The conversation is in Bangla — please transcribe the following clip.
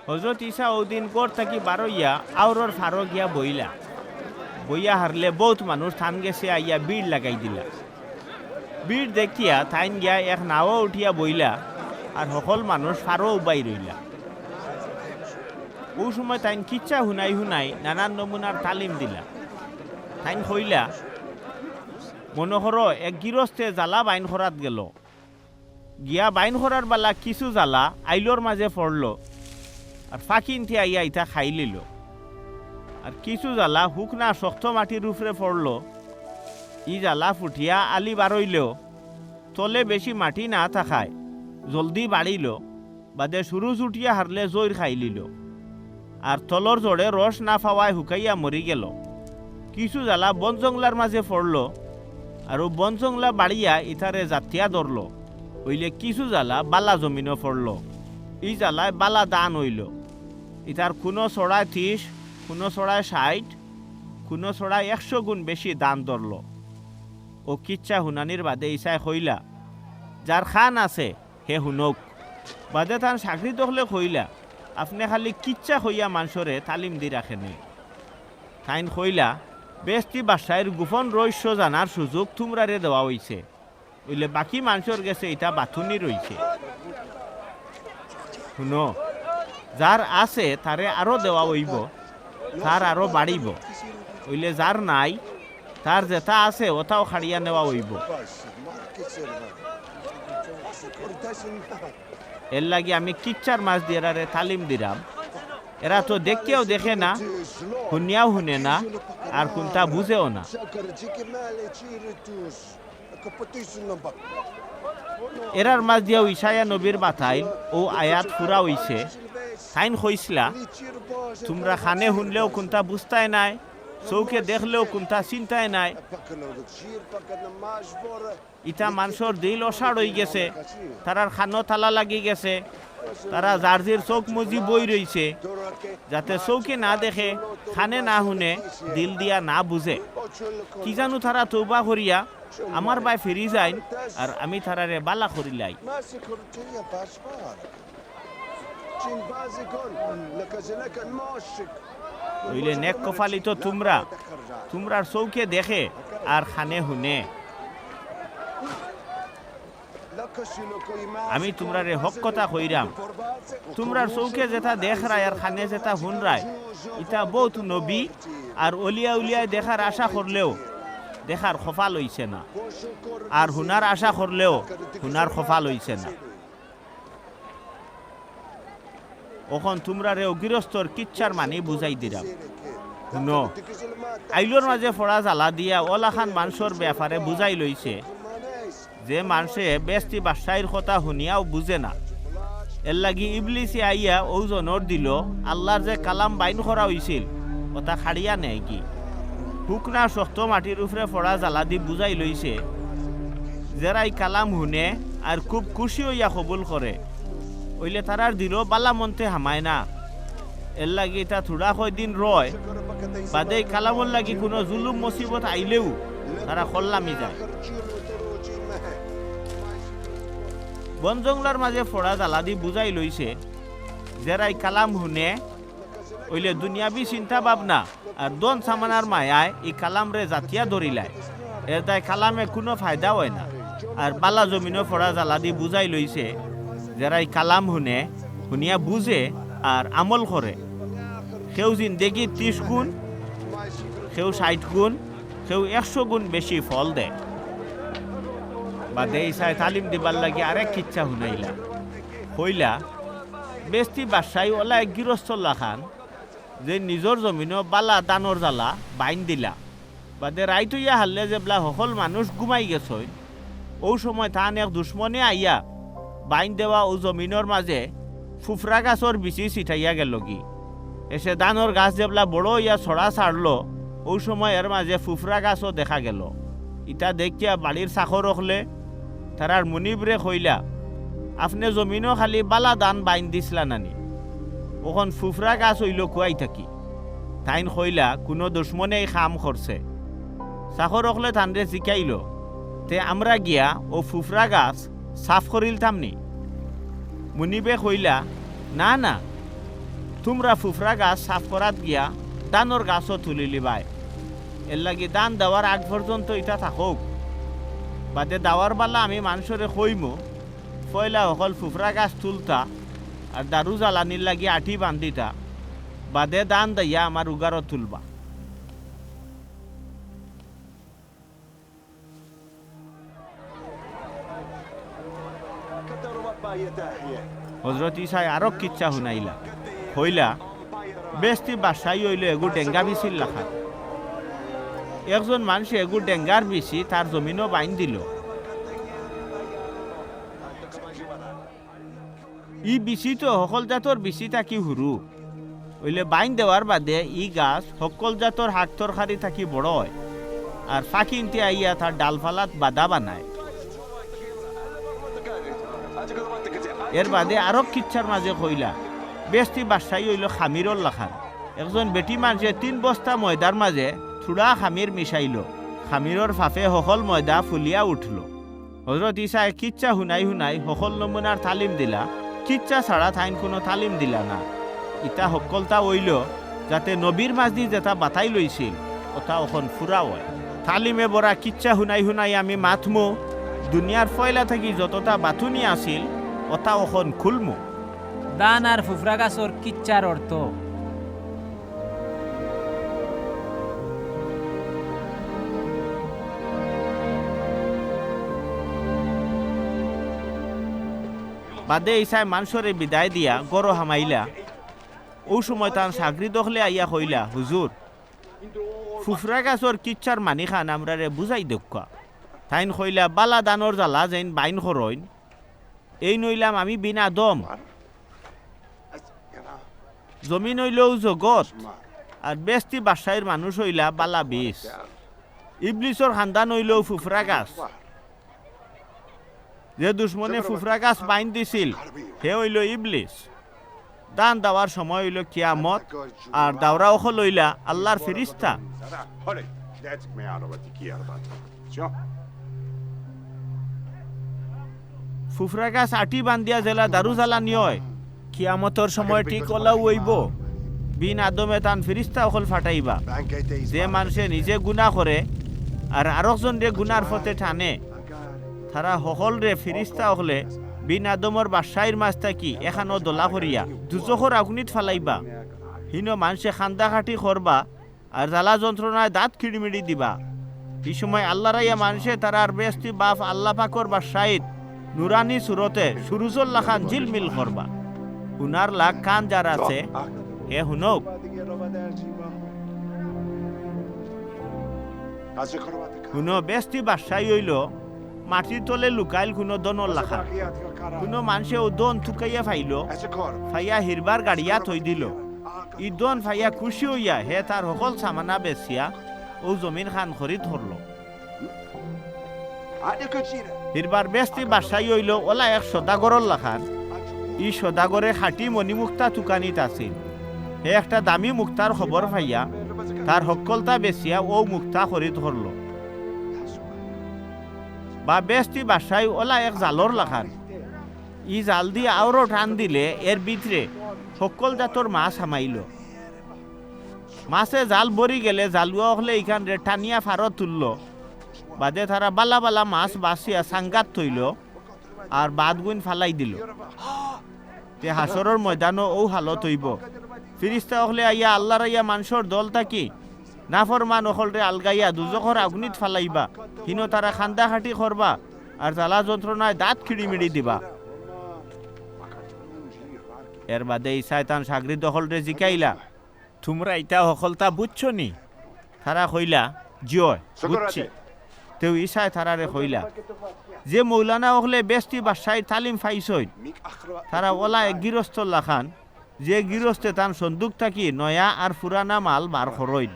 হজরত ঈসা ওদিন কোর থাকি বারইয়া আওরর ফারো গিয়া বইলা বইয়া হারলে বহুত মানুষ থান গেছে আইয়া ভিড় লাগাই দিলা। ভিড় দেখিয়া থাইন গিয়া এক নাও উঠিয়া বইলা আর সকল মানুষ ফারো উবাই রইলা। ও সময় তাইন কিচ্ছা হুনাই হুনাই নানান নমুনার তালিম দিলা। তাইন কইলা মনে করো এক গৃহস্থে জ্বালা বাইন করাত গেল, গিয়া বাইন করার বেলা কিছু জ্বালা আইলোর মাঝে পড়ল আর ফাঁকিনতে আইয়া ইটা খাই লিল। আর কিছু জ্বালা হুকনা শক্ত মাটির উপরে পড়ল, ই জ্বালা ফুটিয়া আলি বারইলেও তলে বেশি মাটি না থাকায় জলদি বাড়িল, বাদে শুরু চুটিয়া হারলে জৈর খাই লিল। আর তলর জোরে রস না পাওয়ায় হুকাইয়া মরি গেল। কিছু জ্বালা বন জংলার মাঝে পড়ল আর বন জংলা বাড়িয়া ইথারে জাতিয়া ধরল, হইলে কিছু জ্বালা বালা জমিনও পড়ল, ই জ্বালায় বালা দান হইল। ইতার কোনো ছড়ায় 30, কোনো ছড়ায় 60, কোনো ছড়ায় 100 গুণ বেশি দান ধরল। ও কিচ্ছা হুনানির বাদে ইসাই কইলা যার খান আছে হে হুনক। বাদে তান চাকরি দখলে কইলা আপনি খালি কিচ্ছা হইয়া মানুষরে তালিম দি রাখেনি। তাইন কইলা বেস্তি বাসায়ের গোপন রহস্য জানার সুযোগ তোমরারে দেওয়া হইছে, ওইলে বাকি মানুষের গেছে এটা বাথুনি রইছে। শুনো, যার আছে তারে আরো দেওয়া হইব, তার আরো বাড়িব, ওইলে যার নাই তার যেটা আছে ওটাও খাড়িয়া নেওয়া হইব। এর লাগি আমি কিচ্ছার মাছ দিয়ে তালিম দিলাম। এরা তো দেখতেও দেখে না, শুনিয়াও শুনে না, আর কোনটা বুঝেও না। এরার মাছ দিয়েও ইসায়া নবীর বাতাইল ও আয়াত ফুরা হইছে। তাইন কইসলা তোমরা খানে শুনলেও কোনটা বুঝতাই নাই, চৌকে দেখলেও কোনটা চিন্তায় নাই। ইটা মানুষের দিল অসাড় হয়ে গেছে, তারার খানো তালা লাগি গেছে, তারা জার্জির চোখ মুজি বই রইছে, যাতে চৌকে না দেখে, খানে না শুনে, দিল দিয়া না বুঝে। কি জানো তারা তৌবা করিয়া আমার বাই ফিরি যায় আর আমি তারারে বালা করিলাই। হইলে নেক কফালি তো তোমরার চৌকে দেখে আর খানে শুনে। আমি তোমরারে হক কথা কইরাম, তোমরার চৌকে যেটা দেখ রায় আর খানে যেটা শুন রায়, এটা বহুত নবী আর অলিয়া উলিয়ায় দেখার আশা করলেও দেখার খফাল হইছে না, আর হুনার আশা করলেও হুনার খফাল হইছে না। ওখন তোমরারে গৃহস্থর কিচ্ছার মানে বুঝাই দিলাম। শুনো, আইলোর মাঝে ফড়া জ্বালা দিয়া ওলাখান মানুষের ব্যাপারে বুঝাই লইছে যে মানুষে বেস্তি বাসাইর কথা শুনিয়াও বুঝে না। এর লাগি ইবলিসে আইয়া ওজনর দিল আল্লাহর যে কালাম বাইন করা হইছিল ওটা খাড়িয়া নেয় কি। হুকনা শক্ত মাটির উপরে ফড়া জ্বালা দি বুঝাই লইছে যারাই কালাম শুনে আর খুব খুশি হইয়া কবুল করে, ওইলে তারার দিল বালা মন্তে হামায় না। এর লাগি এটা থোড়া কয়দিন রয়, বাদে কালামর লাগি কোনো জুলুম মুসিবত আইলেও তারা কল্লামি যায়। বন জংলার মাঝে ফড়া জ্বালা দি বুঝাই লইছে যারাই কালাম শুনে, ওইলে দুনিয়াবি চিন্তা ভাবনা আর দন সামানার মায়ায় এই কালাম রে জাতিয়া ধরিলায়, এর দায় কালামে কোনো ফায়দা হয় না। আর বালা জমিনও ফড়া জ্বালা দি বুঝাই লইছে যারাই কালাম শুনে, শুনিয়া বুঝে আর আমল করে, কেউ জিন্দেগি 30 গুণ, কেউ 60 গুণ, কেউ 100 গুণ বেশি ফল দেয়। বাদে ইসায় তালিম দিবার লাগে আরেক কিচ্ছা শুনাইলা। হইলা বেস্তি বাসাই ওলা এক গৃহস্থল্লা খান যে নিজের জমিনও বালা দানোর জ্বালা বাইন দিলা। বাদে রাইত হইয়া হারলে যেবলা সকল মানুষ ঘুমাই গেছে, ও সময় তান এক দুশ্মনে আইয়া বাইন দেওয়া ও জমিনের মাঝে ফুফরা গাছর বিচি ছিটাইয়া গেল কি। এসে দানোর গাছ যেবলা বড় হইয়া ছড়া ছাড়লো, ও সময় এর মাঝে ফুফরা গাছও দেখা গেল। ইটা দেখিয়া বাড়ির চাকর রখলে তারার মুনিবরে কইলা আপনি জমিনও খালি বালা দান বাইন দিছিলা নানি, ওখন ফুফরা গাছ হইল কুয়াই থাকি। তাইন কইলা কোনো দুশ্মনে খাম করছে। চাকর রখলে তানরে জিকাইল তে আমরা গিয়া ও ফুফরা গাছ সাফ করিলতাম নি। মুনিবে কইলা না না, তোমরা ফুফরা গাছ সাফ করাত গিয়া দানোর গাছও তুলি লিবাই এর লাগি দান দেওয়ার আগ পর্যন্ত এটা থাকুক বাদে দাওয়ার বালা আমি মানুষরে কইমু পয়লা সকল ফুফরা গাছ তুলতা আর দারু জ্বালানির লাগি আঠি বান্ধিতা বাদে দান দিয়া আমার উগারও তুলবা হজরত ইসাই আরো কিচ্ছা শুনাইলা হইলা বেস্তি বাসাই হইল এগু ডেঙ্গা বিছিল লাখা একজন মানুষ এগু ডেঙ্গার বিছি তার জমিনও বাইন দিল ই বিছি তো সকল জাতর বিছি থাকি হুরু হইলে বাইন দেওয়ার বাদে ই গাছ সকল জাতর হাট তরকারি থাকি বড় হয় আর ফাঁকিনতে আইয়া তার ডালফালাত বাদা বানায় এর বাদে আরো কিচ্ছার মাঝে কইলা বেস্তি বাসাই হইল খামিরর লাখান একজন বেটি মানুষে 3 বস্তা ময়দার মাঝে থুড়া খামির মিশাইল খামিরর ফাফে সকল ময়দা ফুলিয়া উঠল হজরত ইসাই কিচ্ছা শুনাই সকল নমুনার তালিম দিলা কিচ্ছা ছাড়া থাইন কোনো তালিম দিলা না ইটা সকলতা হইল যাতে নবীর মাঝদি যেটা বাতাই লইছিল ওটা এখন ফুরা হয় তালিমে বরা কিচ্ছা শুনাই আমি মাথমু দুনিয়ার ফয়লা থাকি যতটা বাথুনি আছিল ওটা এখন খুলমু দান আর ফুফরা গাছর কিচ্ছার অর্থ বাদে ইসাই মানুষরে বিদায় দিয়া গরো হামাইলা ও সময় তার সাগরি দখলে আইয়া কইলা হুজুর ফুফরা গাছর কিচ্ছার মানি খান আমরা রে বুঝাই দক্ষা তাইন কইলা বালা দানর জ্বালা যেন বাইন করইন এই নইলাম আমি বিনা দম জমিন হইলেও জগৎ আর বেস্তি বাসাইয়ের মানুষ হইলা বালা বিষ ইবলিসর খানদান হইলেও ফুফরা গাছ যে দুশ্মনে ফুফরা গাছ বাইন দিছিল হে হইল ইবলিস দান দেওয়ার সময় হইল কিয়ামত আর দাওরাও লইলা আল্লাহর ফেরিস্তা ফুফরা গাছ আটি বান্ধিয়া জেলা দারু জ্বালানি হয় কিয়ামতর সময় ঠিক ওলাও হইব বিন আদমে তান ফেরিস্তা অকল ফাটাইবা যে মানুষে নিজে গুনাহ করে আর আরেকজন রে গুনার পথে টানে তারা সকল রে ফেরিস্তা হলে বিন আদমর বাসাইর মাছ থাকি এখানো দোলা করিয়া দুজখর আগুনিত ফালাইবা হিনো মানুষে খান্দা খাটি করবা আর জ্বালা যন্ত্রণায় দাঁত খিড়িমিড়ি দিবা এই সময় আল্লাহ রাইয়া মানুষে তারা আর বেস্তি বাপ আল্লাহ পাকর বাসাইত নুরানি সুরতে সুরুজল্লা খান ঝিলমিল করবা উনার লাখ কান যার আছে হে হুনক হুনো বেস্তি বাসাই হইল মাটির তলে লুকাইল কোনো দনর লাখা কোনো মানুষে ও দন থুকাইয়া ফাইল ফাইয়া হিরবার গাড়িয়া থই দিল ই দন ফাইয়া খুশি হইয়া হে তার সকল সামানা বেচিয়া ও জমিন খান খরিদ ধরল হিরবার বেস্তি বাসাই হইল ওলা এক সদাগরর লাখান ই সদাগরে খাটি মণিমুক্তা তুকানিত আছিল হে একটা দামি মুক্তার খবর পাইয়া তার সকলতা বেচিয়া ও মুক্তা খরিদ ধরল বা বেস্তি বাসাই ওলা এক জালর লাখান ই জাল দিয়ে আরো টান দিলে এর ভিতরে সকল জাতর মাছ হামাইল মাছে জাল ভরি গেলে জালুয়া হলে এইখান রে টানিয়া ফারত তুলল বাদে তারা বালা বালা মাছ বাঁচিয়া সাঙ্গাত থইল আর বাদ গুণ ফালাই দিল তে হাসরের ময়দানও ও হালত হইব ফিরিস্তা হলে আইয়া আল্লাহর আইয়া মানুষের দল থাকি নাফরমান অকলরে আলগাইয়া দুজখর আগুনিত ফালাইবা হিনো তারা খান্দা খাটি করবা আর জ্বালা যন্ত্রণায় দাঁত খিড়িমিড়ি দিবা এর বাদে ইসাইতান সাগরি দখলরে জিকাইলা তোমরা ইটা সকলতা বুঝছো নি তারা কইলা জিয় বুঝছি তেও ইসাই তারারে কইলা যে মৌলানা হলে বেস্তি বাসাই তালিম ফাইছই তারা ওলা এক গৃহস্থ লাখান যে গৃহস্থে তান সন্দুক থাকি নয়া আর পুরানা মাল বার করইন